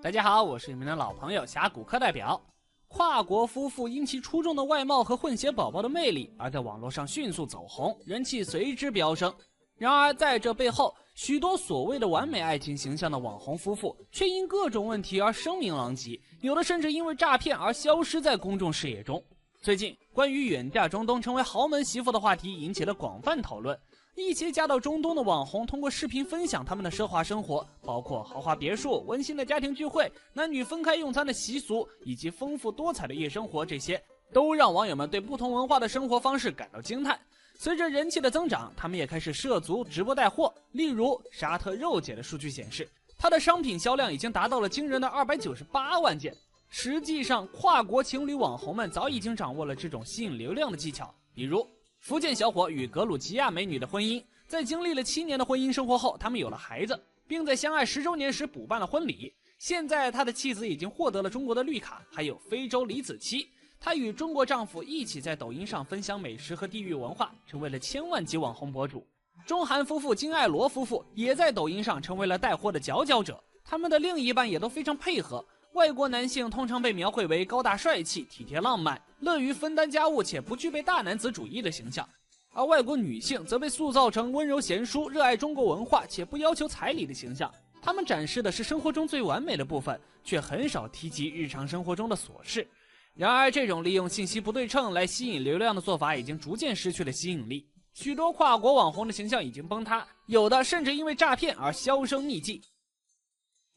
大家好，我是你们的老朋友峡谷课代表。跨国夫妇因其出众的外貌和混血宝宝的魅力，而在网络上迅速走红，人气随之飙升。然而在这背后，许多所谓的完美爱情形象的网红夫妇，却因各种问题而声名狼藉，有的甚至因为诈骗而消失在公众视野中。最近，关于远嫁中东成为豪门媳妇的话题引起了广泛讨论。一些嫁到中东的网红通过视频分享他们的奢华生活，包括豪华别墅、温馨的家庭聚会、男女分开用餐的习俗，以及丰富多彩的夜生活，这些都让网友们对不同文化的生活方式感到惊叹。随着人气的增长，他们也开始涉足直播带货。例如沙特肉姐的数据显示，她的商品销量已经达到了惊人的298万件。实际上，跨国情侣网红们早已经掌握了这种吸引流量的技巧。比如福建小伙与格鲁吉亚美女的婚姻，在经历了7年的婚姻生活后，他们有了孩子，并在相爱10周年时补办了婚礼。现在他的妻子已经获得了中国的绿卡，还有非洲李子柒。她与中国丈夫一起在抖音上分享美食和地域文化，成为了千万级网红博主。中韩夫妇金爱罗夫妇也在抖音上成为了带货的佼佼者，他们的另一半也都非常配合。外国男性通常被描绘为高大帅气、体贴浪漫、乐于分担家务且不具备大男子主义的形象，而外国女性则被塑造成温柔贤淑、热爱中国文化且不要求彩礼的形象。他们展示的是生活中最完美的部分，却很少提及日常生活中的琐事。然而，这种利用信息不对称来吸引流量的做法已经逐渐失去了吸引力，许多跨国网红的形象已经崩塌，有的甚至因为诈骗而销声匿迹。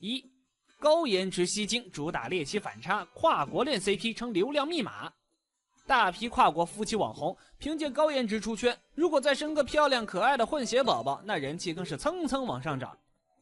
1. 高颜值吸睛，主打猎奇反差，跨国恋 CP 成流量密码。大批跨国夫妻网红凭借高颜值出圈，如果再生个漂亮可爱的混血宝宝，那人气更是蹭蹭往上涨。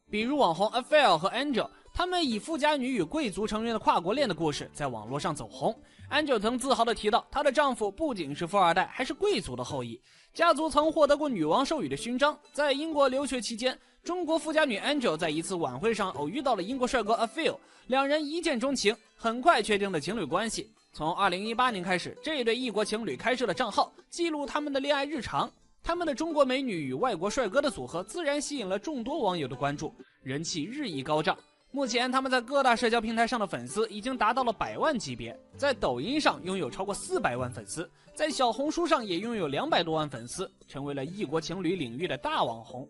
比如网红 Affair 和 Angel， 他们以富家女与贵族成员的跨国恋的故事在网络上走红。Angel 曾自豪地提到，她的丈夫不仅是富二代，还是贵族的后裔，家族曾获得过女王授予的勋章。在英国留学期间，中国富家女 Angel 在一次晚会上偶遇到了英国帅哥 Affair， 两人一见钟情，很快确定了情侣关系。从2018年开始，这对异国情侣开设了账号，记录他们的恋爱日常。他们的中国美女与外国帅哥的组合自然吸引了众多网友的关注，人气日益高涨。目前他们在各大社交平台上的粉丝已经达到了100万级别，在抖音上拥有超过400万粉丝，在小红书上也拥有200多万粉丝，成为了异国情侣领域的大网红。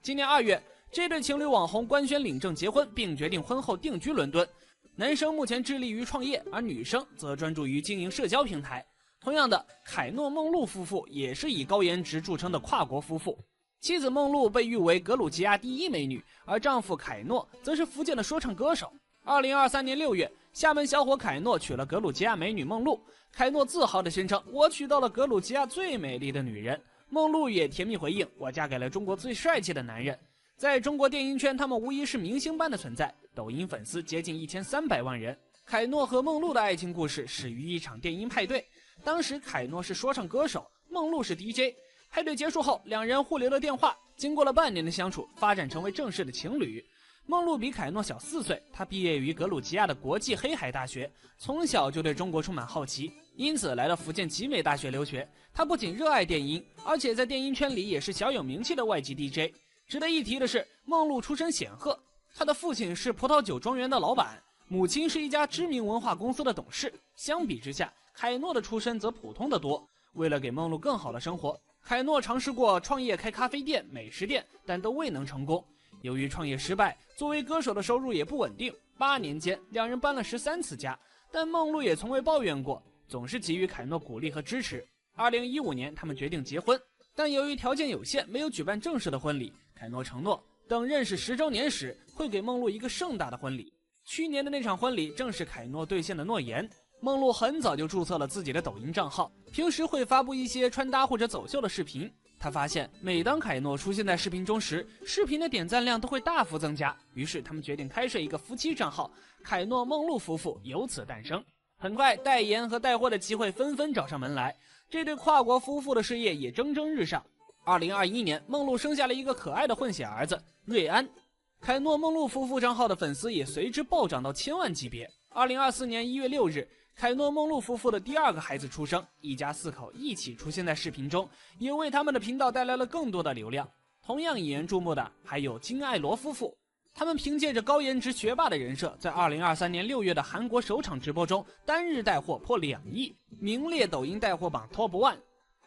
今年2月，这对情侣网红官宣领证结婚，并决定婚后定居伦敦。男生目前致力于创业，而女生则专注于经营社交平台。同样的，凯诺梦露夫妇也是以高颜值著称的跨国夫妇。妻子梦露被誉为格鲁吉亚第一美女，而丈夫凯诺则是福建的说唱歌手。2023年6月，厦门小伙凯诺娶了格鲁吉亚美女梦露。凯诺自豪地宣称：“我娶到了格鲁吉亚最美丽的女人。”梦露也甜蜜回应：“我嫁给了中国最帅气的男人。”在中国电音圈，他们无疑是明星般的存在，抖音粉丝接近1300万人。凯诺和梦露的爱情故事始于一场电音派对，当时凯诺是说唱歌手，梦露是 DJ。派对结束后，两人互留了电话，经过了半年的相处，发展成为正式的情侣。梦露比凯诺小4岁，她毕业于格鲁吉亚的国际黑海大学，从小就对中国充满好奇，因此来到福建集美大学留学。她不仅热爱电音，而且在电音圈里也是小有名气的外籍 DJ。值得一提的是，梦露出身显赫，她的父亲是葡萄酒庄园的老板，母亲是一家知名文化公司的董事。相比之下，凯诺的出身则普通得多。为了给梦露更好的生活，凯诺尝试过创业开咖啡店、美食店，但都未能成功。由于创业失败，作为歌手的收入也不稳定。8年间，两人搬了13次家，但梦露也从未抱怨过，总是给予凯诺鼓励和支持。2015年，他们决定结婚，但由于条件有限，没有举办正式的婚礼。凯诺承诺，等认识10周年时，会给梦露一个盛大的婚礼。去年的那场婚礼，正是凯诺兑现的诺言。梦露很早就注册了自己的抖音账号，平时会发布一些穿搭或者走秀的视频。他发现，每当凯诺出现在视频中时，视频的点赞量都会大幅增加。于是，他们决定开设一个夫妻账号，凯诺梦露夫妇由此诞生。很快，代言和带货的机会纷纷找上门来，这对跨国夫妇的事业也蒸蒸日上。2021年，梦露生下了一个可爱的混血儿子瑞安。凯诺梦露夫妇账号的粉丝也随之暴涨到1000万级别。2024年1月6日，凯诺梦露夫妇的第2个孩子出生，一家4口一起出现在视频中，也为他们的频道带来了更多的流量。同样引人注目的还有金爱罗夫妇。他们凭借着高颜值学霸的人设，在2023年6月的韩国首场直播中，单日带货破2亿，名列抖音带货榜 TOP 1。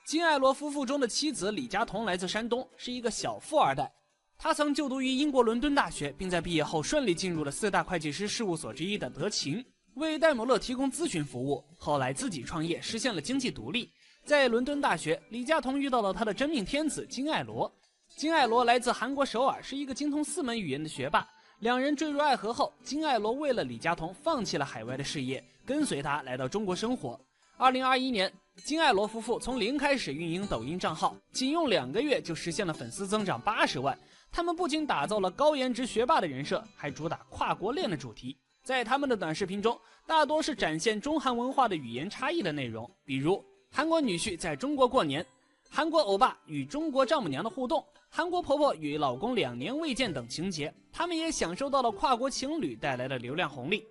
金爱罗夫妇中的妻子李佳彤来自山东，是一个小富二代。她曾就读于英国伦敦大学，并在毕业后顺利进入了4大会计师事务所之一的德勤，为戴姆勒提供咨询服务。后来自己创业，实现了经济独立。在伦敦大学，李佳彤遇到了她的真命天子金爱罗。金爱罗来自韩国首尔，是一个精通4门语言的学霸。两人坠入爱河后，金爱罗为了李佳彤放弃了海外的事业，跟随他来到中国生活。2021年，金爱罗夫妇从零开始运营抖音账号，仅用2个月就实现了粉丝增长80万。他们不仅打造了高颜值学霸的人设，还主打跨国恋的主题。在他们的短视频中，大多是展现中韩文化的语言差异的内容，比如韩国女婿在中国过年，韩国欧巴与中国丈母娘的互动，韩国婆婆与老公2年未见等情节，他们也享受到了跨国情侣带来的流量红利。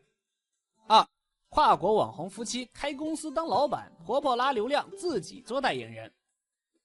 2. 跨国网红夫妻开公司当老板，婆婆拉流量，自己做代言人。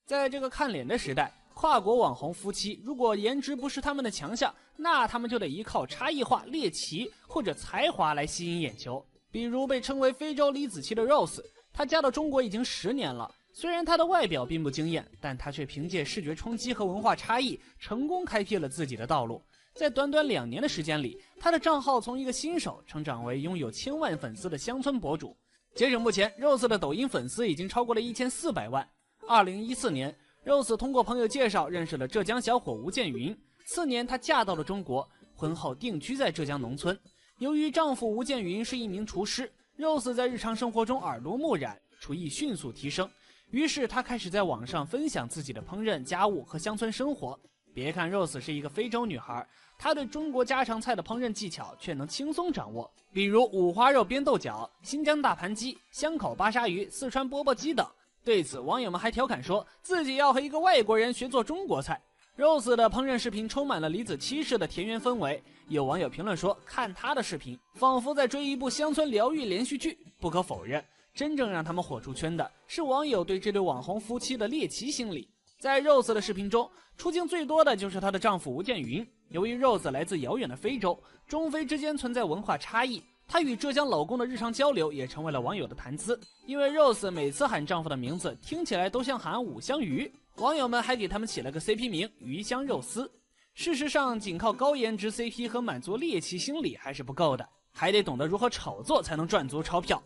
在这个看脸的时代，跨国网红夫妻如果颜值不是他们的强项，那他们就得依靠差异化、猎奇或者才华来吸引眼球。比如被称为非洲李子柒的 Rose， 她嫁到中国已经10年了。虽然她的外表并不惊艳，但她却凭借视觉冲击和文化差异，成功开辟了自己的道路。在短短2年的时间里，她的账号从一个新手成长为拥有1000万粉丝的乡村博主。截止目前 ，Rose 的抖音粉丝已经超过了1400万。2014年 ，Rose 通过朋友介绍认识了浙江小伙吴建云。次年，她嫁到了中国，婚后定居在浙江农村。由于丈夫吴建云是一名厨师， Rose 在日常生活中耳濡目染，厨艺迅速提升。于是她开始在网上分享自己的烹饪、家务和乡村生活。别看 Rose 是一个非洲女孩，她对中国家常菜的烹饪技巧却能轻松掌握，比如五花肉煸豆角、新疆大盘鸡、香口巴沙鱼、四川钵钵鸡等。对此，网友们还调侃说自己要和一个外国人学做中国菜。Rose 的烹饪视频充满了李子柒式的田园氛围，有网友评论说，看她的视频仿佛在追一部乡村疗愈连续剧。不可否认，真正让他们火出圈的是网友对这对网红夫妻的猎奇心理。在 Rose 的视频中，出镜最多的就是她的丈夫吴建云。由于 Rose 来自遥远的非洲，中非之间存在文化差异，她与浙江老公的日常交流也成为了网友的谈资。因为 Rose 每次喊丈夫的名字听起来都像喊五香鱼，网友们还给他们起了个 CP 名鱼香肉丝。事实上，仅靠高颜值 CP 和满足猎奇心理还是不够的，还得懂得如何炒作才能赚足钞票。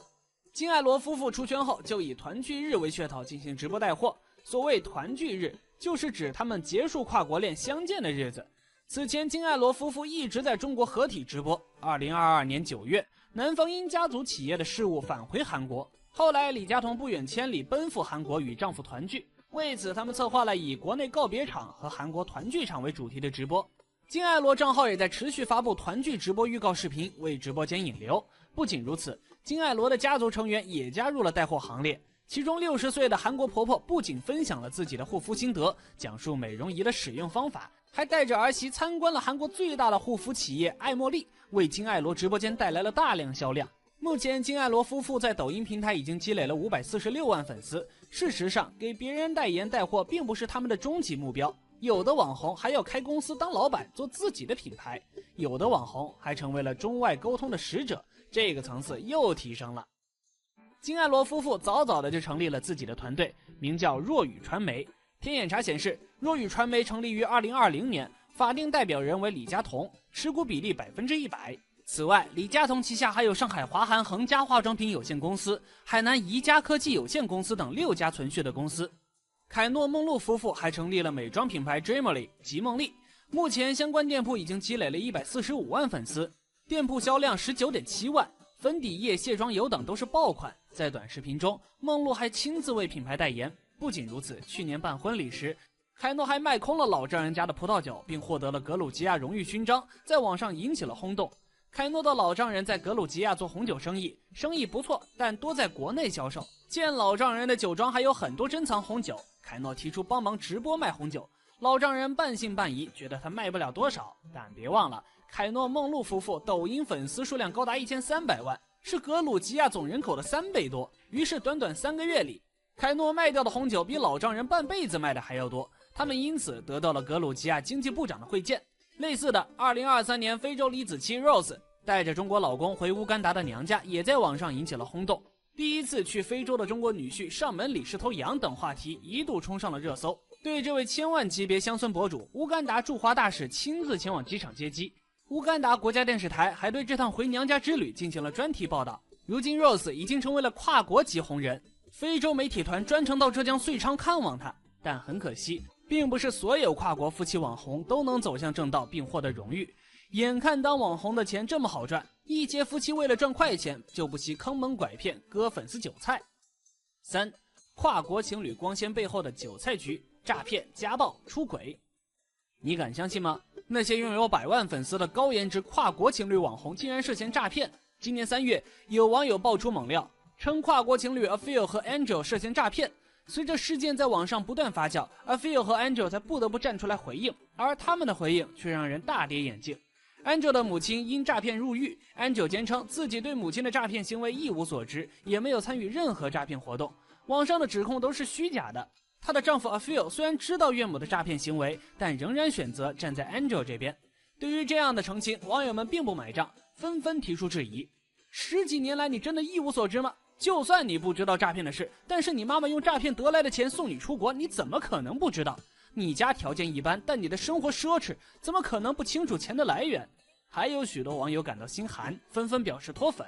金爱罗夫妇出圈后，就以团聚日为噱头进行直播带货。所谓团聚日，就是指他们结束跨国恋相见的日子。此前，金爱罗夫妇一直在中国合体直播。2022年9月，男方因家族企业的事务返回韩国，后来李佳彤不远千里奔赴韩国与丈夫团聚。为此，他们策划了以国内告别场和韩国团聚场为主题的直播。金爱罗账号也在持续发布团聚直播预告视频，为直播间引流。不仅如此，金爱罗的家族成员也加入了带货行列。其中60岁的韩国婆婆不仅分享了自己的护肤心得，讲述美容仪的使用方法，还带着儿媳参观了韩国最大的护肤企业爱茉莉，为金爱罗直播间带来了大量销量。目前，金爱罗夫妇在抖音平台已经积累了546万粉丝。事实上，给别人代言带货并不是他们的终极目标。有的网红还要开公司当老板，做自己的品牌；有的网红还成为了中外沟通的使者，这个层次又提升了。金爱罗夫妇早早的就成立了自己的团队，名叫若雨传媒。天眼查显示，若雨传媒成立于2020年，法定代表人为李佳彤，持股比例100%。此外，李佳彤旗下还有上海华韩恒嘉化妆品有限公司、海南宜家科技有限公司等6家存续的公司。凯诺梦露夫妇还成立了美妆品牌 Dreamly 即梦丽，目前相关店铺已经积累了145万粉丝，店铺销量19.7万。粉底液、卸妆油等都是爆款。在短视频中，梦露还亲自为品牌代言。不仅如此，去年办婚礼时，凯诺还卖空了老丈人家的葡萄酒，并获得了格鲁吉亚荣誉勋章，在网上引起了轰动。凯诺的老丈人在格鲁吉亚做红酒生意，生意不错，但多在国内销售。见老丈人的酒庄还有很多珍藏红酒，凯诺提出帮忙直播卖红酒。老丈人半信半疑，觉得他卖不了多少。但别忘了，凯诺梦露夫妇抖音粉丝数量高达1300万，是格鲁吉亚总人口的3倍多。于是短短3个月里，凯诺卖掉的红酒比老丈人半辈子卖的还要多。他们因此得到了格鲁吉亚经济部长的会见。类似的，2023年非洲离子妻 Rose 带着中国老公回乌干达的娘家也在网上引起了轰动。第一次去非洲的中国女婿上门礼是头羊等话题一度冲上了热搜。对这位千万级别乡村博主，乌干达驻华大使亲自前往机场接机。乌干达国家电视台还对这趟回娘家之旅进行了专题报道。如今 Rose 已经成为了跨国级红人，非洲媒体团专程到浙江遂昌看望她。但很可惜，并不是所有跨国夫妻网红都能走向正道并获得荣誉。眼看当网红的钱这么好赚，一些夫妻为了赚快钱就不惜坑蒙拐骗割粉丝韭菜。3. 跨国情侣光鲜背后的韭菜局，诈骗、家暴、出轨。你敢相信吗？那些拥有100万粉丝的高颜值跨国情侣网红竟然涉嫌诈骗。今年3月，有网友爆出猛料，称跨国情侣 Afil 和 Angel 涉嫌诈骗。随着事件在网上不断发酵， Afil 和 Angel 才不得不站出来回应，而他们的回应却让人大跌眼镜。Angel 的母亲因诈骗入狱， Angel 坚称自己对母亲的诈骗行为一无所知，也没有参与任何诈骗活动，网上的指控都是虚假的。她的丈夫 Afil 虽然知道岳母的诈骗行为，但仍然选择站在 Angel 这边。对于这样的澄清，网友们并不买账，纷纷提出质疑。10几年来你真的一无所知吗？就算你不知道诈骗的事，但是你妈妈用诈骗得来的钱送你出国，你怎么可能不知道？你家条件一般，但你的生活奢侈，怎么可能不清楚钱的来源？还有许多网友感到心寒，纷纷表示脱粉。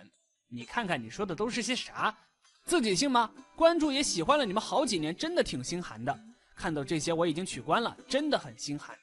你看看你说的都是些啥？自己信吗？关注也喜欢了你们好几年，真的挺心寒的。看到这些我已经取关了，真的很心寒。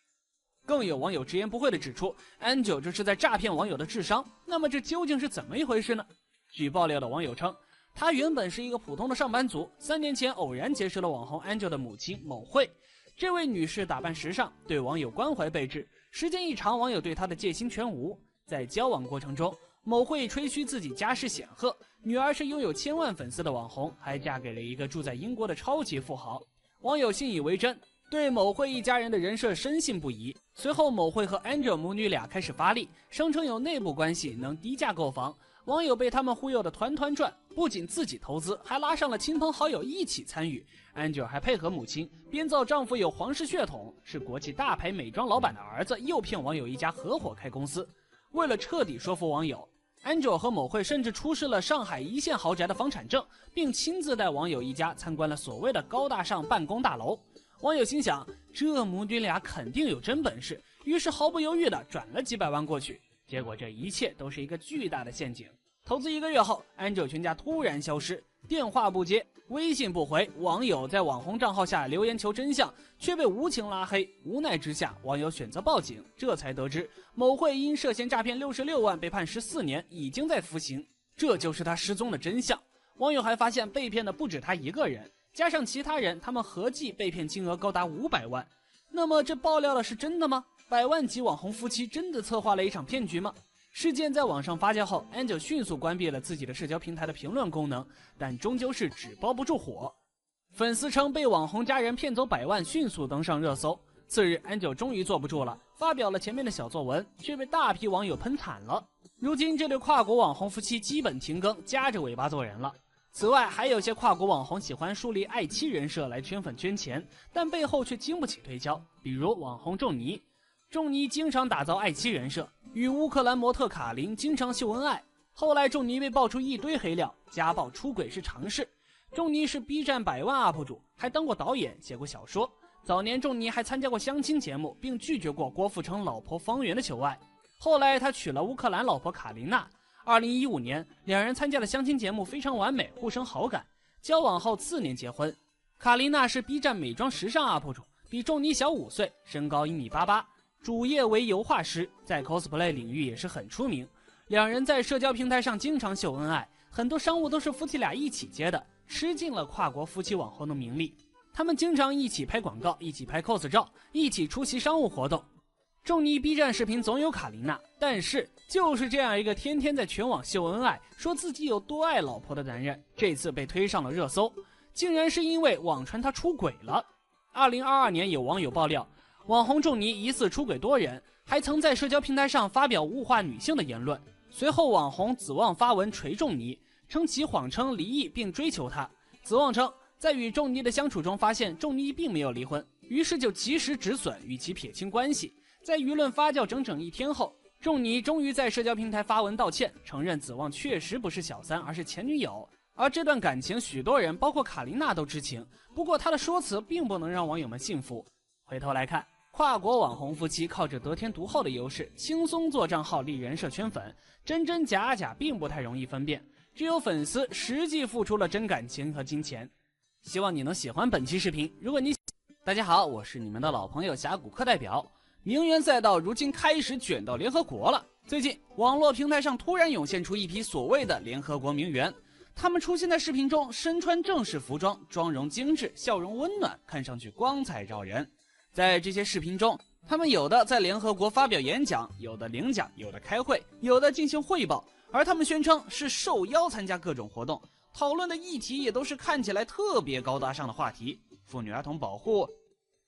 更有网友直言不讳地指出 ，Angel 这是在诈骗网友的智商。那么这究竟是怎么一回事呢？据爆料的网友称，他原本是一个普通的上班族，3年前偶然结识了网红 Angel 的母亲某慧。这位女士打扮时尚，对网友关怀备至，时间一长，网友对她的戒心全无。在交往过程中，某慧吹嘘自己家世显赫，女儿是拥有1000万粉丝的网红，还嫁给了一个住在英国的超级富豪。网友信以为真，对某慧一家人的人设深信不疑。随后，某慧和 Angel 母女俩开始发力，声称有内部关系，能低价购房。网友被他们忽悠得团团转，不仅自己投资，还拉上了亲朋好友一起参与。Angel 还配合母亲编造丈夫有皇室血统，是国际大牌美妆老板的儿子，诱骗网友一家合伙开公司。为了彻底说服网友， Angel 和某慧甚至出示了上海一线豪宅的房产证，并亲自带网友一家参观了所谓的高大上办公大楼。网友心想，这母女俩肯定有真本事，于是毫不犹豫地转了几百万过去。结果这一切都是一个巨大的陷阱。投资1个月后， Angel 全家突然消失，电话不接，微信不回，网友在网红账号下留言求真相，却被无情拉黑。无奈之下，网友选择报警，这才得知某慧因涉嫌诈骗66万被判14年，已经在服刑。这就是他失踪的真相。网友还发现被骗的不止他一个人，加上其他人，他们合计被骗金额高达500万。那么这爆料的是真的吗？100万级网红夫妻真的策划了一场骗局吗？事件在网上发酵后， Angel 迅速关闭了自己的社交平台的评论功能，但终究是纸包不住火。粉丝称被网红家人骗走100万，迅速登上热搜。次日 Angel 终于坐不住了，发表了前面的小作文，却被大批网友喷惨了。如今这对跨国网红夫妻基本停更，夹着尾巴做人了。此外，还有些跨国网红喜欢树立爱妻人设来圈粉圈钱，但背后却经不起推敲。比如网红仲尼，仲尼经常打造爱妻人设，与乌克兰模特卡琳经常秀恩爱。后来仲尼被爆出一堆黑料，家暴出轨是常事。仲尼是 B 站100万 UP 主，还当过导演，写过小说。早年仲尼还参加过相亲节目，并拒绝过郭富城老婆方圆的求爱。后来他娶了乌克兰老婆卡琳娜。2015年，两人参加的相亲节目非常完美，互生好感。交往后次年结婚。卡琳娜是 B 站美妆时尚 UP 主，比仲尼小5岁，身高1.88米，主业为油画师，在 cosplay 领域也是很出名。两人在社交平台上经常秀恩爱，很多商务都是夫妻俩一起接的，吃尽了跨国夫妻网红的名利。他们经常一起拍广告，一起拍 cos 照，一起出席商务活动。仲尼 B 站视频总有卡琳娜，但是就是这样一个天天在全网秀恩爱，说自己有多爱老婆的男人，这次被推上了热搜，竟然是因为网传他出轨了。2022年，有网友爆料，网红仲尼疑似出轨多人，还曾在社交平台上发表物化女性的言论。随后，网红子旺发文锤仲尼，称其谎离异并追求他。子旺称，在与仲尼的相处中发现仲尼并没有离婚，于是就及时止损，与其撇清关系。在舆论发酵整整1天后，仲尼终于在社交平台发文道歉，承认子旺确实不是小三，而是前女友。而这段感情，许多人包括卡琳娜都知情，不过他的说辞并不能让网友们信服。回头来看，跨国网红夫妻靠着得天独厚的优势，轻松做账号立人设圈粉，真真假假并不太容易分辨，只有粉丝实际付出了真感情和金钱。希望你能喜欢本期视频。如果你大家好，我是你们的老朋友峡谷课代表。名媛赛道如今开始卷到联合国了。最近网络平台上突然涌现出一批所谓的联合国名媛，他们出现在视频中，身穿正式服装，妆容精致，笑容温暖，看上去光彩照人。在这些视频中，他们有的在联合国发表演讲，有的领奖，有的开会，有的进行汇报，而他们宣称是受邀参加各种活动，讨论的议题也都是看起来特别高大上的话题，妇女儿童保护、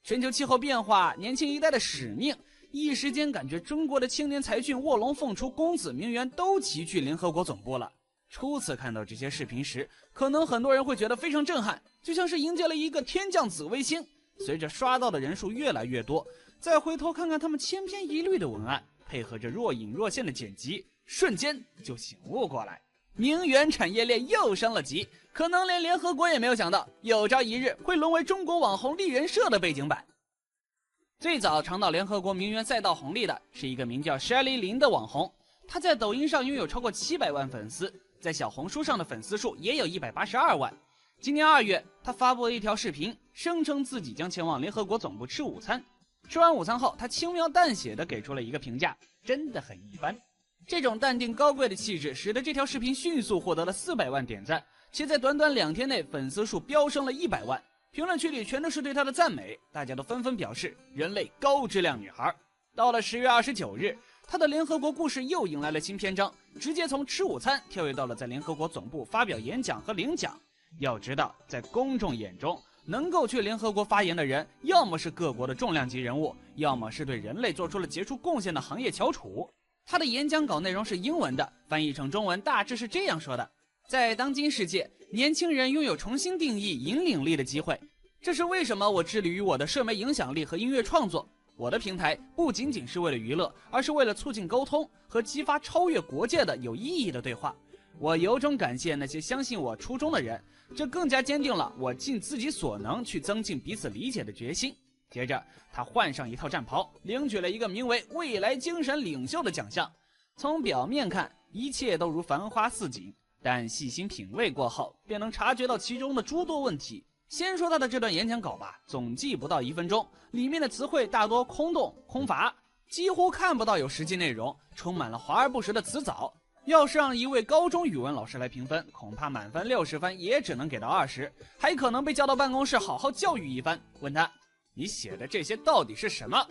全球气候变化、年轻一代的使命。一时间感觉中国的青年才俊卧龙凤雏、公子名媛都齐聚联合国总部了。初次看到这些视频时，可能很多人会觉得非常震撼，就像是迎接了一个天降紫微星。随着刷到的人数越来越多，再回头看看他们千篇一律的文案，配合着若隐若现的剪辑，瞬间就醒悟过来，名媛产业链又升了级。可能连联合国也没有想到，有朝一日会沦为中国网红立人设的背景板。最早尝到联合国名媛赛道红利的是一个名叫 Shelly 林的网红，她在抖音上拥有超过700万粉丝，在小红书上的粉丝数也有182万。今年2月，她发布了一条视频，声称自己将前往联合国总部吃午餐。吃完午餐后，她轻描淡写地给出了一个评价：真的很一般。这种淡定高贵的气质，使得这条视频迅速获得了400万点赞，且在短短2天内粉丝数飙升了100万。评论区里全都是对她的赞美，大家都纷纷表示人类高质量女孩。到了10月29日，她的联合国故事又迎来了新篇章，直接从吃午餐跳跃到了在联合国总部发表演讲和领奖。要知道，在公众眼中，能够去联合国发言的人，要么是各国的重量级人物，要么是对人类做出了杰出贡献的行业翘楚。他的演讲稿内容是英文的，翻译成中文大致是这样说的：在当今世界，年轻人拥有重新定义引领力的机会，这是为什么我致力于我的社媒影响力和音乐创作。我的平台不仅仅是为了娱乐，而是为了促进沟通和激发超越国界的有意义的对话。我由衷感谢那些相信我初衷的人，这更加坚定了我尽自己所能去增进彼此理解的决心。接着他换上一套战袍，领取了一个名为未来精神领袖的奖项。从表面看，一切都如繁花似锦，但细心品味过后，便能察觉到其中的诸多问题。先说他的这段演讲稿吧，总计不到1分钟，里面的词汇大多空洞空乏，几乎看不到有实际内容，充满了华而不实的词藻。要是让一位高中语文老师来评分，恐怕满分60分也只能给到20，还可能被叫到办公室好好教育一番，问他你写的这些到底是什么？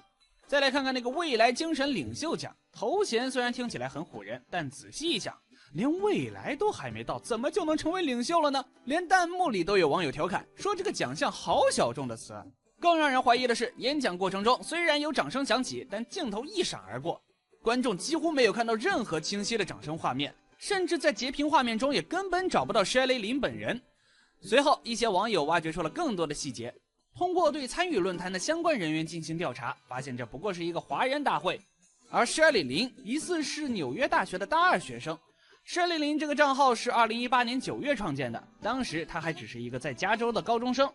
再来看看那个未来精神领袖奖，头衔虽然听起来很唬人，但仔细一想，连未来都还没到，怎么就能成为领袖了呢？连弹幕里都有网友调侃说这个奖项好小众的词。更让人怀疑的是，演讲过程中虽然有掌声响起，但镜头一闪而过，观众几乎没有看到任何清晰的掌声画面，甚至在截屏画面中也根本找不到 Shelly 林本人。随后一些网友挖掘出了更多的细节，通过对参与论坛的相关人员进行调查，发现这不过是一个华人大会，而 Shelly 林疑似是纽约大学的大2学生。Shelly 林这个账号是2018年9月创建的，当时他还只是一个在加州的高中生，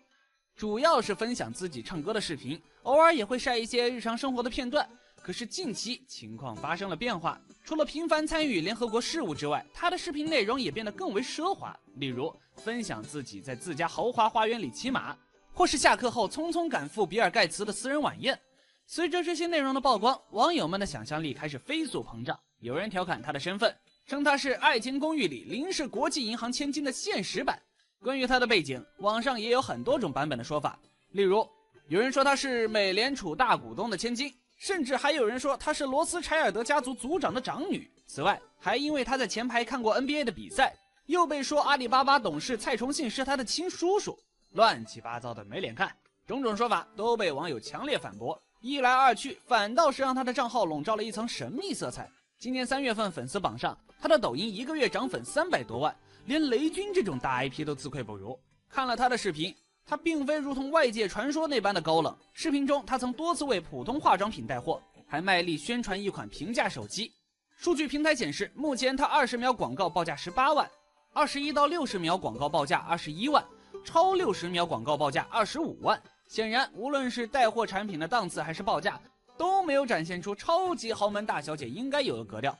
主要是分享自己唱歌的视频，偶尔也会晒一些日常生活的片段。可是近期情况发生了变化，除了频繁参与联合国事务之外，他的视频内容也变得更为奢华，例如分享自己在自家豪华花园里骑马，或是下课后匆匆赶赴比尔盖茨的私人晚宴。随着这些内容的曝光，网友们的想象力开始飞速膨胀，有人调侃他的身份，称他是《爱情公寓》里林氏国际银行千金的现实版。关于他的背景，网上也有很多种版本的说法，例如有人说他是美联储大股东的千金，甚至还有人说她是罗斯柴尔德家族族长的长女。此外，还因为她在前排看过 NBA 的比赛，又被说阿里巴巴董事蔡崇信是她的亲叔叔，乱七八糟的没脸看。种种说法都被网友强烈反驳，一来二去，反倒是让她的账号笼罩了一层神秘色彩。今年3月份粉丝榜上，她的抖音1个月涨粉300多万，连雷军这种大 IP 都自愧不如。看了她的视频，他并非如同外界传说那般的高冷。视频中，他曾多次为普通化妆品带货，还卖力宣传一款平价手机。数据平台显示，目前他20秒广告报价18万，21到60秒广告报价21万，超60秒广告报价25万。显然，无论是带货产品的档次还是报价，都没有展现出超级豪门大小姐应该有的格调。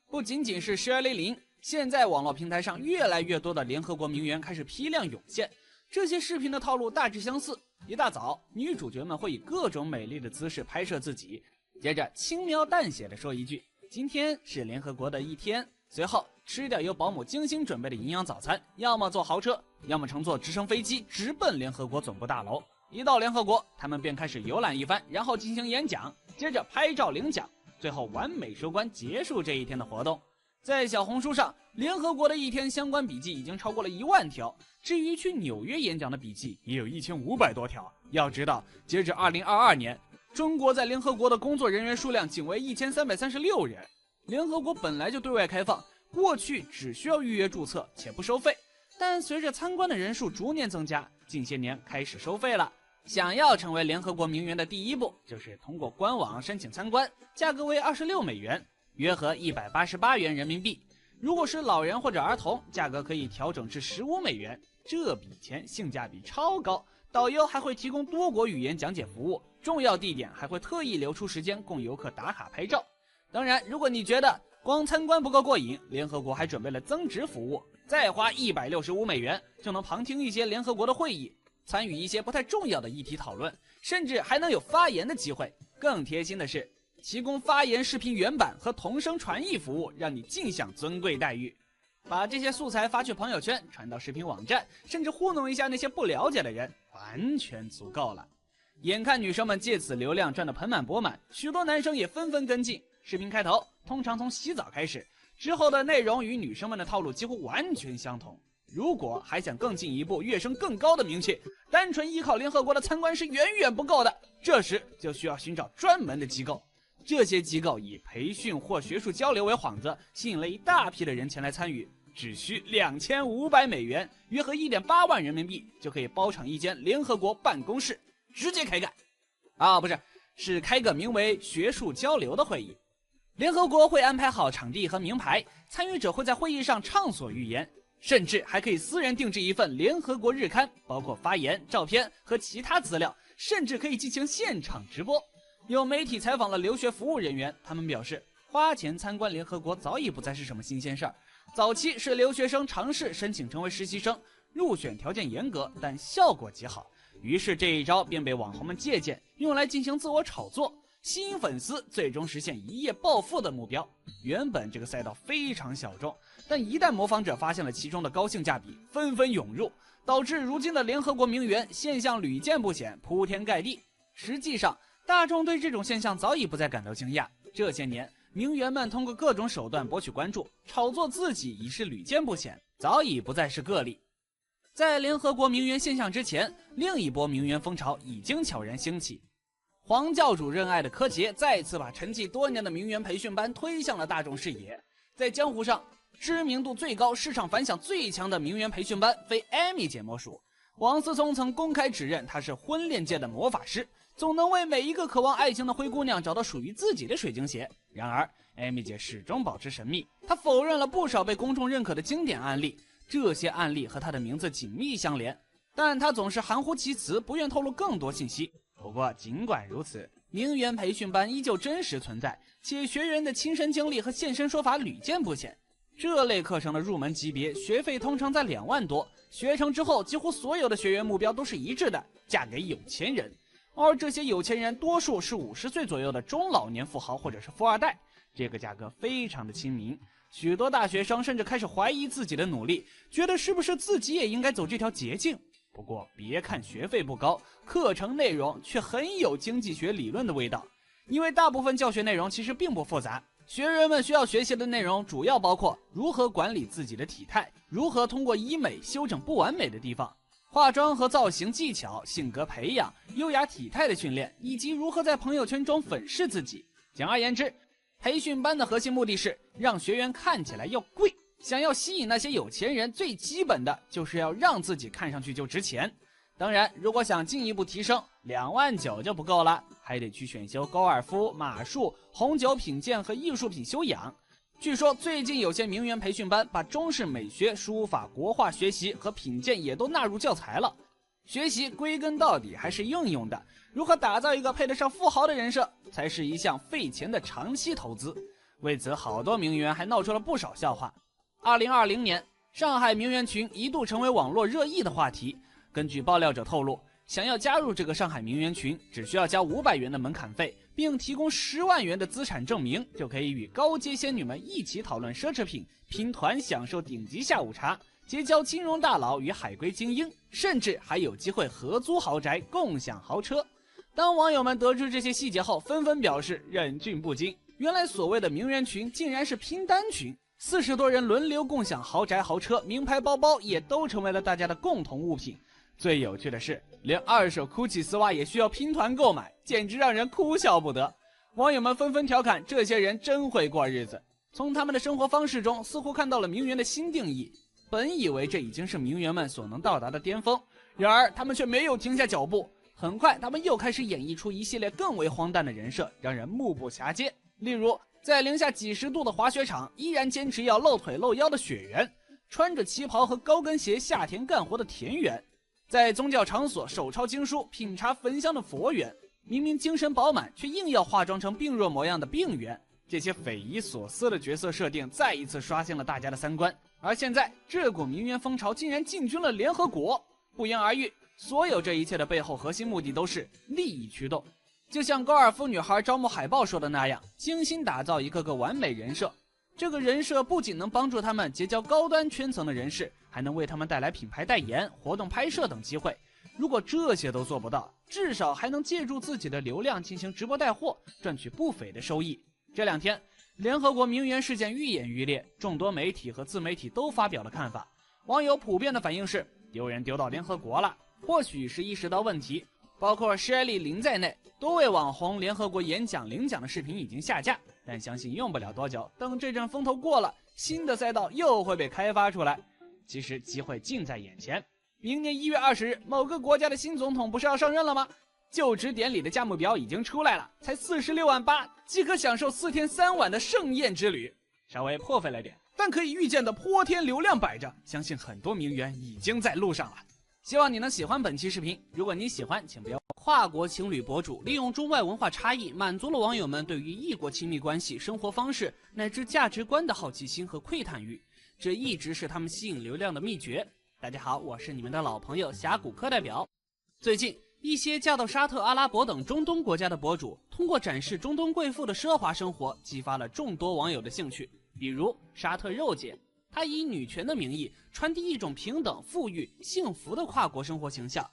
不仅仅是1000，现在网络平台上越来越多的联合国名媛开始批量涌现。这些视频的套路大致相似：一大早，女主角们会以各种美丽的姿势拍摄自己，接着轻描淡写地说一句“今天是联合国的一天”，随后吃掉由保姆精心准备的营养早餐，要么坐豪车，要么乘坐直升飞机直奔联合国总部大楼。一到联合国，他们便开始游览一番，然后进行演讲，接着拍照领奖，最后完美收官，结束这一天的活动。在小红书上，联合国的一天相关笔记已经超过了1万条，至于去纽约演讲的笔记也有1500多条。要知道，截至2022年，中国在联合国的工作人员数量仅为1336人。联合国本来就对外开放，过去只需要预约注册且不收费，但随着参观的人数逐年增加，近些年开始收费了。想要成为联合国名媛的第一步，就是通过官网申请参观，价格为26美元，约合188元人民币。如果是老人或者儿童，价格可以调整至15美元，这笔钱性价比超高。导游还会提供多国语言讲解服务，重要地点还会特意留出时间供游客打卡拍照。当然，如果你觉得光参观不够过瘾，联合国还准备了增值服务，再花165美元就能旁听一些联合国的会议，参与一些不太重要的议题讨论，甚至还能有发言的机会。更贴心的是，提供发言视频原版和同声传译服务，让你尽享尊贵待遇。把这些素材发去朋友圈，传到视频网站，甚至糊弄一下那些不了解的人，完全足够了。眼看女生们借此流量赚得盆满钵满，许多男生也纷纷跟进。视频开头通常从洗澡开始，之后的内容与女生们的套路几乎完全相同。如果还想更进一步跃升更高的名气，单纯依靠联合国的参观是远远不够的，这时就需要寻找专门的机构。这些机构以培训或学术交流为幌子，吸引了一大批的人前来参与，只需2500美元，约合1.8万人民币，就可以包场一间联合国办公室，直接开干。是开个名为学术交流的会议。联合国会安排好场地和名牌，参与者会在会议上畅所欲言，甚至还可以私人定制一份联合国日刊，包括发言、照片和其他资料，甚至可以进行现场直播。有媒体采访了留学服务人员，他们表示，花钱参观联合国早已不再是什么新鲜事儿。早期是留学生尝试申请成为实习生，入选条件严格，但效果极好。于是这一招便被网红们借鉴，用来进行自我炒作，吸引粉丝，最终实现一夜暴富的目标。原本这个赛道非常小众，但一旦模仿者发现了其中的高性价比，纷纷涌入，导致如今的联合国名媛现象屡见不鲜，铺天盖地。实际上，大众对这种现象早已不再感到惊讶。这些年，名媛们通过各种手段博取关注，炒作自己已是屡见不鲜，早已不再是个例。在联合国名媛现象之前，另一波名媛风潮已经悄然兴起。黄教主认爱的柯洁再次把沉寂多年的名媛培训班推向了大众视野。在江湖上，知名度最高、市场反响最强的名媛培训班非艾米姐莫属。王思聪曾公开指认她是婚恋界的魔法师，总能为每一个渴望爱情的灰姑娘找到属于自己的水晶鞋。然而，艾米姐始终保持神秘，她否认了不少被公众认可的经典案例。这些案例和她的名字紧密相连，但她总是含糊其辞，不愿透露更多信息。不过尽管如此，名媛培训班依旧真实存在，且学员的亲身经历和现身说法屡见不鲜。这类课程的入门级别学费通常在2万多，学成之后几乎所有的学员目标都是一致的，嫁给有钱人。而这些有钱人多数是50岁左右的中老年富豪或者是富二代，这个价格非常的亲民。许多大学生甚至开始怀疑自己的努力，觉得是不是自己也应该走这条捷径。不过别看学费不高，课程内容却很有经济学理论的味道，因为大部分教学内容其实并不复杂。学员们需要学习的内容主要包括如何管理自己的体态，如何通过医美修整不完美的地方，化妆和造型技巧、性格培养、优雅体态的训练，以及如何在朋友圈中粉饰自己。简而言之，培训班的核心目的是让学员看起来要贵。想要吸引那些有钱人，最基本的就是要让自己看上去就值钱。当然，如果想进一步提升，29000就不够了，还得去选修高尔夫、马术、红酒品鉴和艺术品修养。据说最近有些名媛培训班把中式美学、书法、国画学习和品鉴也都纳入教材了。学习归根到底还是应用的，如何打造一个配得上富豪的人设，才是一项费钱的长期投资。为此，好多名媛还闹出了不少笑话。2020年，上海名媛群一度成为网络热议的话题。根据爆料者透露，想要加入这个上海名媛群，只需要交500元的门槛费，并提供10万元的资产证明，就可以与高阶仙女们一起讨论奢侈品，拼团享受顶级下午茶，结交金融大佬与海归精英，甚至还有机会合租豪宅，共享豪车。当网友们得知这些细节后，纷纷表示忍俊不禁。原来所谓的名媛群竟然是拼单群，40多人轮流共享豪宅豪车，名牌包包也都成为了大家的共同物品。最有趣的是，连2手 GUCCI 丝袜也需要拼团购买，简直让人哭笑不得。网友们纷纷调侃这些人真会过日子，从他们的生活方式中似乎看到了名媛的新定义。本以为这已经是名媛们所能到达的巅峰，然而他们却没有停下脚步。很快他们又开始演绎出一系列更为荒诞的人设，让人目不暇接。例如在零下几十度的滑雪场依然坚持要露腿露腰的雪原，穿着旗袍和高跟鞋下田干活的田园，在宗教场所手抄经书品茶焚香的佛缘，明明精神饱满却硬要化妆成病弱模样的病缘。这些匪夷所思的角色设定再一次刷新了大家的三观。而现在这股名媛风潮竟然进军了联合国，不言而喻，所有这一切的背后核心目的都是利益驱动。就像高尔夫女孩招募海报说的那样，精心打造一个个完美人设。这个人设不仅能帮助他们结交高端圈层的人士，还能为他们带来品牌代言、活动拍摄等机会。如果这些都做不到，至少还能借助自己的流量进行直播带货，赚取不菲的收益。这2天，联合国名媛事件愈演愈烈，众多媒体和自媒体都发表了看法。网友普遍的反应是，丢人丢到联合国了，或许是意识到问题。包括施艾丽琳在内，多位网红联合国演讲领奖的视频已经下架，但相信用不了多久，等这阵风头过了，新的赛道又会被开发出来。其实机会近在眼前，明年1月20日，某个国家的新总统不是要上任了吗？就职典礼的价目表已经出来了，才46.8万，即可享受4天3晚的盛宴之旅。稍微破费了点，但可以预见的泼天流量摆着，相信很多名媛已经在路上了。希望你能喜欢本期视频，如果你喜欢，请不要。跨国情侣博主利用中外文化差异，满足了网友们对于异国亲密关系、生活方式乃至价值观的好奇心和窥探欲，这一直是他们吸引流量的秘诀。大家好，我是你们的老朋友峡谷课代表。最近，一些嫁到沙特阿拉伯等中东国家的博主，通过展示中东贵妇的奢华生活，激发了众多网友的兴趣。比如沙特肉姐，她以女权的名义传递一种平等、富裕、幸福的跨国生活形象。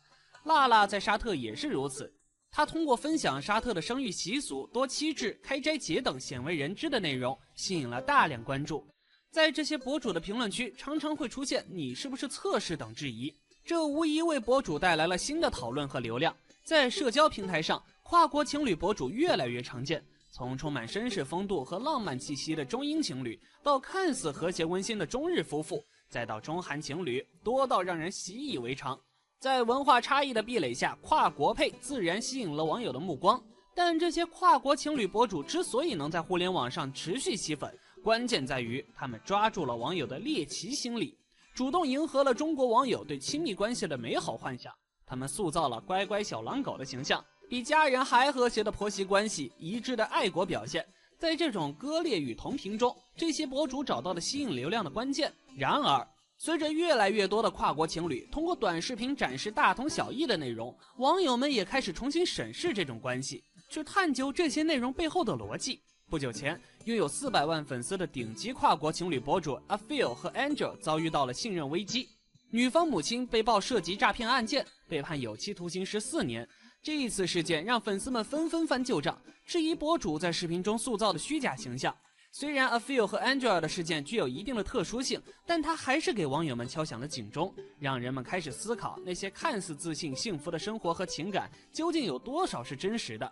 辣辣在沙特也是如此，她通过分享沙特的生育习俗、多妻制、开斋节等鲜为人知的内容，吸引了大量关注。在这些博主的评论区，常常会出现你是不是测试等质疑，这无疑为博主带来了新的讨论和流量。在社交平台上，跨国情侣博主越来越常见，从充满绅士风度和浪漫气息的中英情侣，到看似和谐温馨的中日夫妇，再到中韩情侣，多到让人习以为常。在文化差异的壁垒下，跨国配自然吸引了网友的目光。但这些跨国情侣博主之所以能在互联网上持续吸粉，关键在于他们抓住了网友的猎奇心理，主动迎合了中国网友对亲密关系的美好幻想。他们塑造了乖乖小狼狗的形象，比家人还和谐的婆媳关系，一致的爱国表现。在这种割裂与同频中，这些博主找到了吸引流量的关键。然而随着越来越多的跨国情侣通过短视频展示大同小异的内容，网友们也开始重新审视这种关系，去探究这些内容背后的逻辑。不久前，拥有400万粉丝的顶级跨国情侣博主 Afil 和 Angel 遭遇到了信任危机，女方母亲被曝涉及诈骗案件，被判有期徒刑14年。这一次事件让粉丝们纷纷翻旧账，质疑博主在视频中塑造的虚假形象。虽然 Afil 和 Angel 的事件具有一定的特殊性，但他还是给网友们敲响了警钟，让人们开始思考那些看似自信幸福的生活和情感究竟有多少是真实的。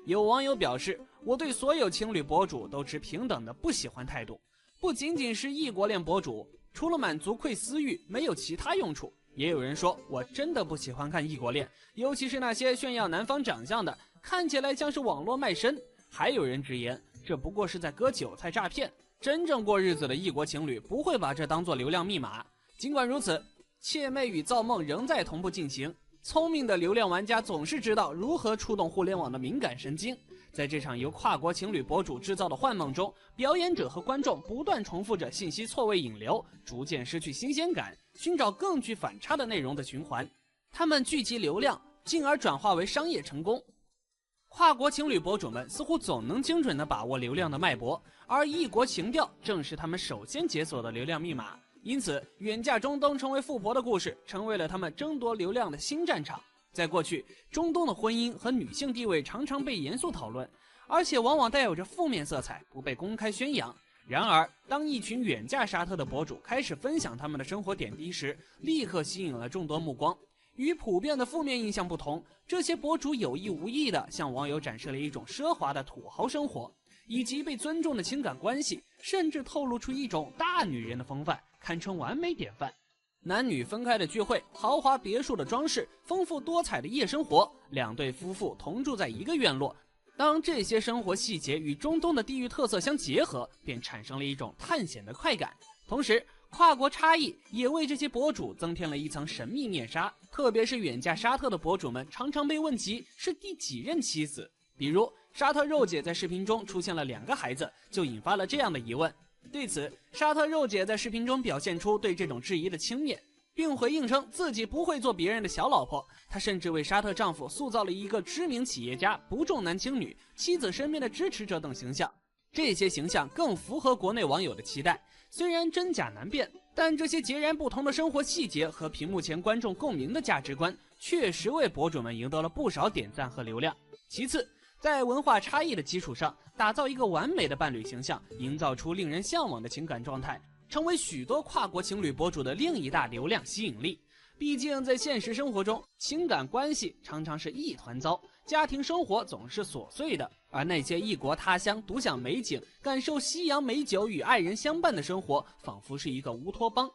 有网友表示，我对所有情侣博主都持平等的不喜欢态度，不仅仅是异国恋博主，除了满足窥私欲没有其他用处。也有人说，我真的不喜欢看异国恋，尤其是那些炫耀男方长相的，看起来像是网络卖身。还有人直言，这不过是在割韭菜诈骗，真正过日子的异国情侣不会把这当作流量密码。尽管如此，窃妹与造梦仍在同步进行。聪明的流量玩家总是知道如何触动互联网的敏感神经。在这场由跨国情侣博主制造的幻梦中，表演者和观众不断重复着信息错位引流，逐渐失去新鲜感，寻找更具反差的内容的循环。他们聚集流量，进而转化为商业成功。跨国情侣博主们似乎总能精准地把握流量的脉搏，而异国情调正是他们首先解锁的流量密码。因此，远嫁中东成为富婆的故事成为了他们争夺流量的新战场。在过去，中东的婚姻和女性地位常常被严肃讨论，而且往往带有着负面色彩，不被公开宣扬。然而，当一群远嫁沙特的博主开始分享他们的生活点滴时，立刻吸引了众多目光。与普遍的负面印象不同，这些博主有意无意地向网友展示了一种奢华的土豪生活，以及被尊重的情感关系，甚至透露出一种大女人的风范，堪称完美典范。男女分开的聚会，豪华别墅的装饰，丰富多彩的夜生活，两对夫妇同住在一个院落。当这些生活细节与中东的地域特色相结合，便产生了一种探险的快感。同时，跨国差异也为这些博主增添了一层神秘面纱，特别是远嫁沙特的博主们常常被问及是第几任妻子。比如沙特肉姐在视频中出现了2个孩子，就引发了这样的疑问。对此，沙特肉姐在视频中表现出对这种质疑的轻蔑，并回应称自己不会做别人的小老婆。她甚至为沙特丈夫塑造了一个知名企业家、不重男轻女、妻子身边的支持者等形象。这些形象更符合国内网友的期待。虽然真假难辨，但这些截然不同的生活细节和屏幕前观众共鸣的价值观，确实为博主们赢得了不少点赞和流量。其次，在文化差异的基础上，打造一个完美的伴侣形象，营造出令人向往的情感状态，成为许多跨国情侣博主的另一大流量吸引力。毕竟在现实生活中，情感关系常常是一团糟，家庭生活总是琐碎的，而那些异国他乡独享美景，感受西洋美酒与爱人相伴的生活，仿佛是一个乌托邦。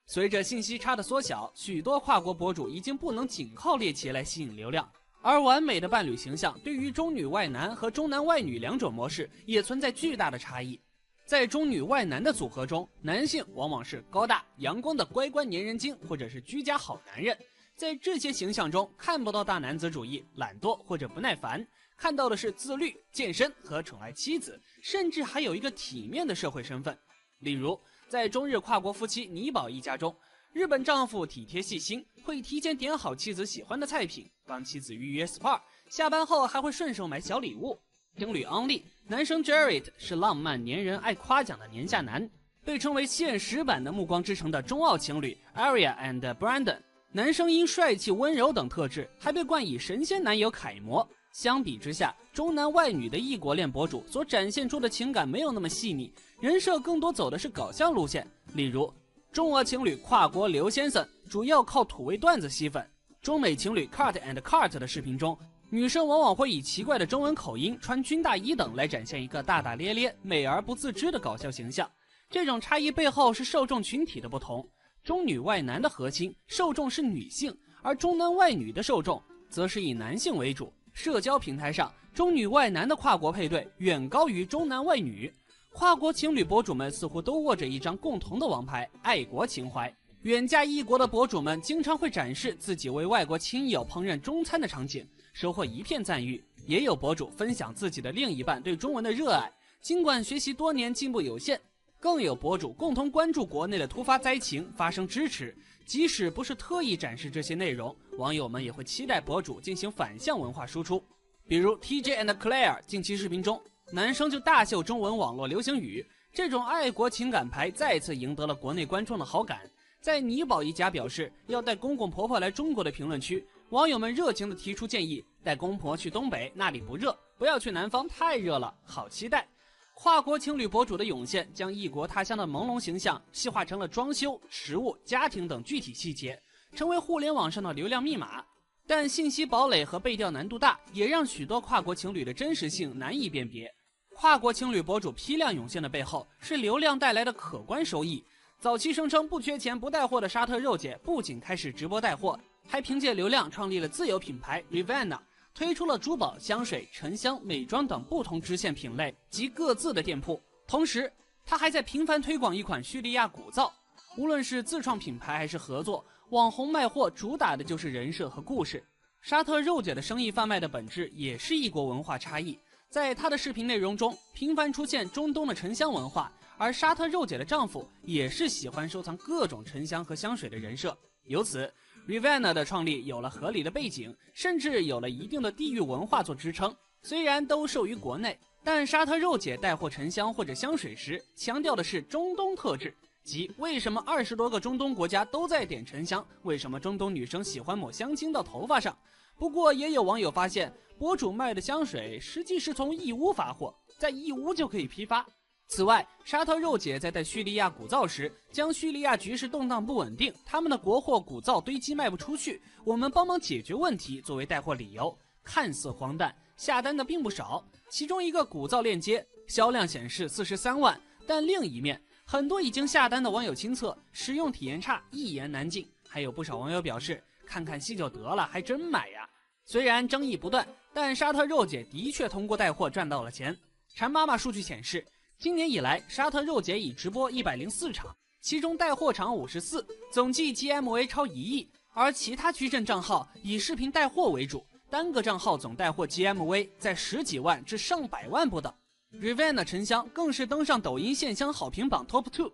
随着信息差的缩小，许多跨国博主已经不能仅靠猎奇来吸引流量，而完美的伴侣形象对于中女外男和中男外女两种模式也存在巨大的差异。在中女外男的组合中，男性往往是高大阳光的乖乖粘人精，或者是居家好男人。在这些形象中，看不到大男子主义、懒惰或者不耐烦，看到的是自律、健身和宠爱妻子，甚至还有一个体面的社会身份。例如，在中日跨国夫妻尼宝一家中，日本丈夫体贴细心，会提前点好妻子喜欢的菜品，帮妻子预约 SPA， 下班后还会顺手买小礼物。情侣 Only， 男生 Jared 是浪漫粘人爱夸奖的年下男，被称为现实版的暮光之城的中澳情侣 Aria and Brandon。 男生因帅气温柔等特质还被冠以神仙男友楷模。相比之下，中男外女的异国恋博主所展现出的情感没有那么细腻，人设更多走的是搞笑路线。例如中俄情侣跨国刘先生主要靠土味段子吸粉，中美情侣 Cut and Cut 的视频中，女生往往会以奇怪的中文口音、穿军大衣等来展现一个大大咧咧、美而不自知的搞笑形象。这种差异背后是受众群体的不同，中女外男的核心受众是女性，而中男外女的受众则是以男性为主。社交平台上，中女外男的跨国配对远高于中男外女。跨国情侣博主们似乎都握着一张共同的王牌——爱国情怀。远嫁异国的博主们经常会展示自己为外国亲友烹饪中餐的场景，收获一片赞誉。也有博主分享自己的另一半对中文的热爱，尽管学习多年进步有限。更有博主共同关注国内的突发灾情，发声支持。即使不是特意展示这些内容，网友们也会期待博主进行反向文化输出。比如 TJ and Claire 近期视频中，男生就大秀中文网络流行语，这种爱国情感牌再次赢得了国内观众的好感。在尼宝一家表示要带公公婆婆来中国的评论区，网友们热情地提出建议，带公婆去东北，那里不热，不要去南方，太热了，好期待。跨国情侣博主的涌现，将异国他乡的朦胧形象细化成了装修、食物、家庭等具体细节，成为互联网上的流量密码。但信息堡垒和背调难度大，也让许多跨国情侣的真实性难以辨别。跨国情侣博主批量涌现的背后，是流量带来的可观收益。早期声称不缺钱不带货的沙特肉姐，不仅开始直播带货，还凭借流量创立了自有品牌 Rivanna， 推出了珠宝、香水、沉香、美妆等不同支线品类及各自的店铺。同时，她还在频繁推广一款叙利亚古皂。无论是自创品牌还是合作，网红卖货主打的就是人设和故事。沙特肉姐的生意贩卖的本质也是异国文化差异。在她的视频内容中，频繁出现中东的沉香文化，而沙特肉姐的丈夫也是喜欢收藏各种沉香和香水的人设。由此 Rivanna 的创立有了合理的背景，甚至有了一定的地域文化做支撑。虽然都受于国内，但沙特肉姐带货沉香或者香水时，强调的是中东特质，即为什么20多个中东国家都在点沉香，为什么中东女生喜欢抹香精到头发上。不过也有网友发现，博主卖的香水实际是从义乌发货，在义乌就可以批发。此外，沙特肉姐在带叙利亚古皂时，将叙利亚局势动荡不稳定，他们的国货古皂堆积卖不出去，我们帮忙解决问题作为带货理由，看似荒诞，下单的并不少。其中一个古皂链接销量显示43万，但另一面，很多已经下单的网友亲测使用体验差，一言难尽。还有不少网友表示，看看戏就得了，还真买呀。虽然争议不断，但沙特肉姐的确通过带货赚到了钱。馋妈妈数据显示，今年以来，沙特肉姐已直播104场，其中带货场54，总计 GMV 超1亿，而其他矩阵账号以视频带货为主，单个账号总带货 GMV 在10几万至上百万不等。Rivanna 沉香更是登上抖音线香好评榜 Top 2，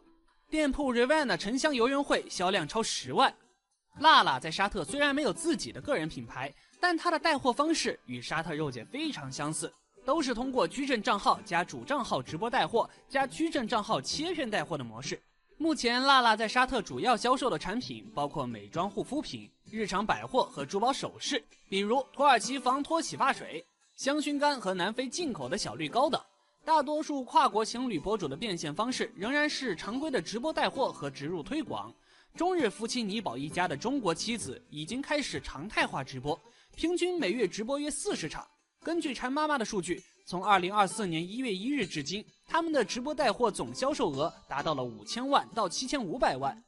店铺 Rivanna 沉香游园会销量超10万。辣辣在沙特虽然没有自己的个人品牌，但她的带货方式与沙特肉姐非常相似，都是通过矩阵账号加主账号直播带货加矩阵账号切片带货的模式。目前辣辣在沙特主要销售的产品包括美妆护肤品、日常百货和珠宝首饰，比如土耳其防脱洗发水、香薰干和南非进口的小绿膏等。大多数跨国情侣博主的变现方式仍然是常规的直播带货和植入推广。中日夫妻尼宝一家的中国妻子已经开始常态化直播，平均每月直播约40场。根据馋妈妈的数据，从2024年1月1日至今，他们的直播带货总销售额达到了5000万到7500万。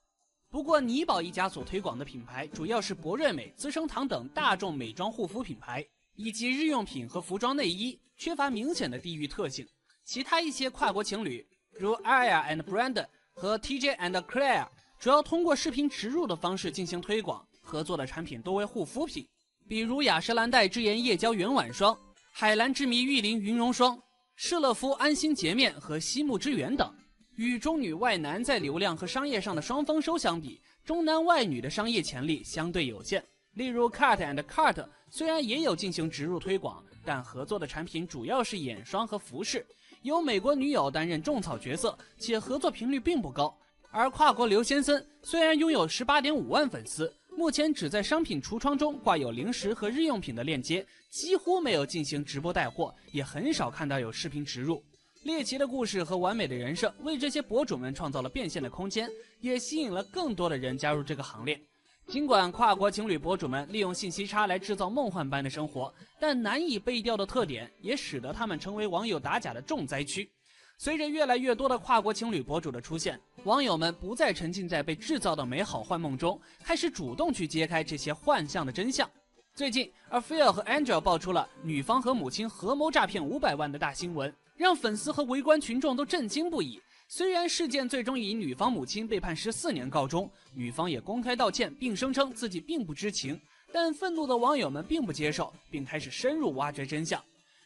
不过尼宝一家所推广的品牌主要是博瑞美、资生堂等大众美妆护肤品牌，以及日用品和服装内衣，缺乏明显的地域特性。其他一些跨国情侣，如 Aya and Brand 和 TJ and Claire， 主要通过视频植入的方式进行推广，合作的产品多为护肤品，比如雅诗兰黛之颜夜胶原晚霜、海蓝之谜玉林云绒霜、施乐肤安心洁面和西木之源等。与中女外男在流量和商业上的双丰收相比，中男外女的商业潜力相对有限。例如 Cut and Cut 虽然也有进行植入推广，但合作的产品主要是眼霜和服饰，由美国女友担任种草角色，且合作频率并不高。而跨国刘先生虽然拥有 18.5 万粉丝，目前只在商品橱窗中挂有零食和日用品的链接，几乎没有进行直播带货，也很少看到有视频植入。猎奇的故事和完美的人设为这些博主们创造了变现的空间，也吸引了更多的人加入这个行列。尽管跨国情侣博主们利用信息差来制造梦幻般的生活，但难以背调的特点也使得他们成为网友打假的重灾区。随着越来越多的跨国情侣博主的出现，网友们不再沉浸在被制造的美好幻梦中，开始主动去揭开这些幻象的真相。最近 Afia 和 Angel 爆出了女方和母亲合谋诈骗500万的大新闻，让粉丝和围观群众都震惊不已。虽然事件最终以女方母亲被判14年告终，女方也公开道歉并声称自己并不知情，但愤怒的网友们并不接受，并开始深入挖掘真相。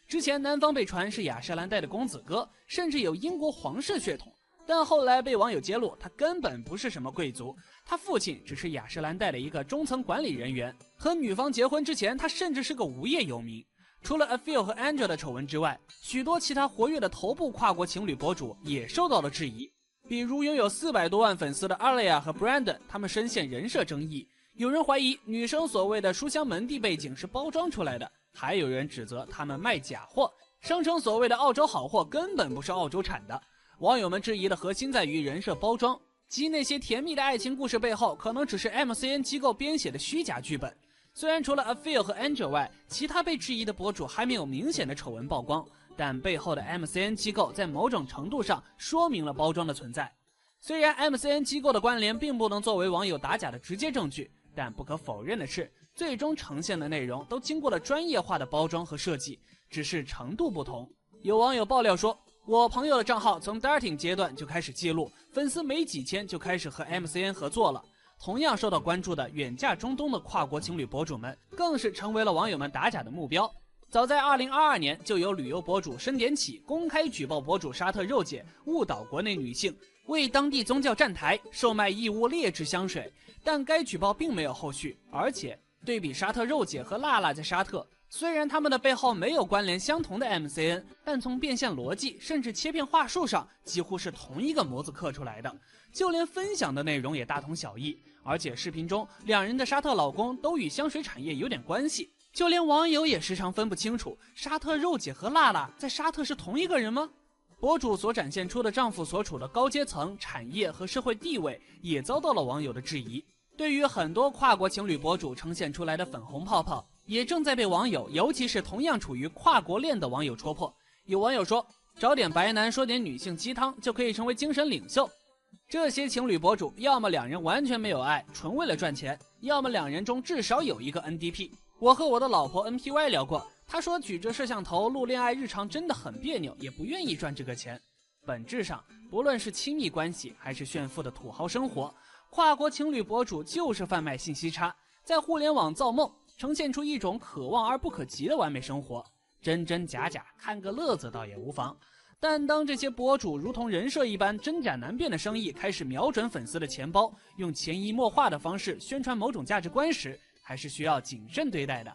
之前男方被传是雅诗兰黛的公子哥，甚至有英国皇室血统，但后来被网友揭露他根本不是什么贵族，他父亲只是雅诗兰黛的一个中层管理人员，和女方结婚之前他甚至是个无业游民。除了 Afil 和 Angel 的丑闻之外，许多其他活跃的头部跨国情侣博主也受到了质疑，比如拥有400多万粉丝的 Alia 和 Brandon， 他们深陷人设争议。有人怀疑女生所谓的书香门第背景是包装出来的，还有人指责他们卖假货，声称所谓的澳洲好货根本不是澳洲产的。网友们质疑的核心在于人设包装，即那些甜蜜的爱情故事背后可能只是 MCN 机构编写的虚假剧本。虽然除了 Afil 和 Angel 外，其他被质疑的博主还没有明显的丑闻曝光，但背后的 MCN 机构在某种程度上说明了包装的存在。虽然 MCN 机构的关联并不能作为网友打假的直接证据，但不可否认的是，最终呈现的内容都经过了专业化的包装和设计，只是程度不同。有网友爆料说，我朋友的账号从 dating 阶段就开始记录，粉丝没几千就开始和 MCN 合作了。同样受到关注的远嫁中东的跨国情侣博主们，更是成为了网友们打假的目标。早在2022年，就有旅游博主申点起公开举报博主沙特肉姐误导国内女性，为当地宗教站台售卖义乌劣质香水，但该举报并没有后续。而且对比沙特肉姐和辣辣在沙特，虽然他们的背后没有关联相同的 MCN， 但从变现逻辑甚至切片话术上几乎是同一个模子刻出来的，就连分享的内容也大同小异。而且视频中两人的沙特老公都与香水产业有点关系，就连网友也时常分不清楚沙特肉姐和辣辣在沙特是同一个人吗？博主所展现出的丈夫所处的高阶层、产业和社会地位也遭到了网友的质疑。对于很多跨国情侣博主呈现出来的粉红泡泡，也正在被网友，尤其是同样处于跨国恋的网友戳破。有网友说，找点白男说点女性鸡汤就可以成为精神领袖。这些情侣博主要么两人完全没有爱，纯为了赚钱，要么两人中至少有一个 NDP。 我和我的老婆 NPY 聊过，她说举着摄像头录恋爱日常真的很别扭，也不愿意赚这个钱。本质上，不论是亲密关系还是炫富的土豪生活，跨国情侣博主就是贩卖信息差，在互联网造梦，呈现出一种可望而不可及的完美生活。真真假假，看个乐子倒也无妨。但当这些博主如同人设一般真假难辨的生意开始瞄准粉丝的钱包，用潜移默化的方式宣传某种价值观时，还是需要谨慎对待的。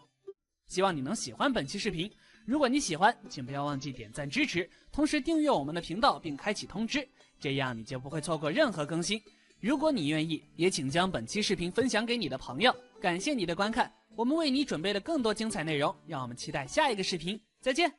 希望你能喜欢本期视频，如果你喜欢，请不要忘记点赞支持，同时订阅我们的频道并开启通知，这样你就不会错过任何更新。如果你愿意，也请将本期视频分享给你的朋友。感谢你的观看，我们为你准备了更多精彩内容，让我们期待下一个视频，再见。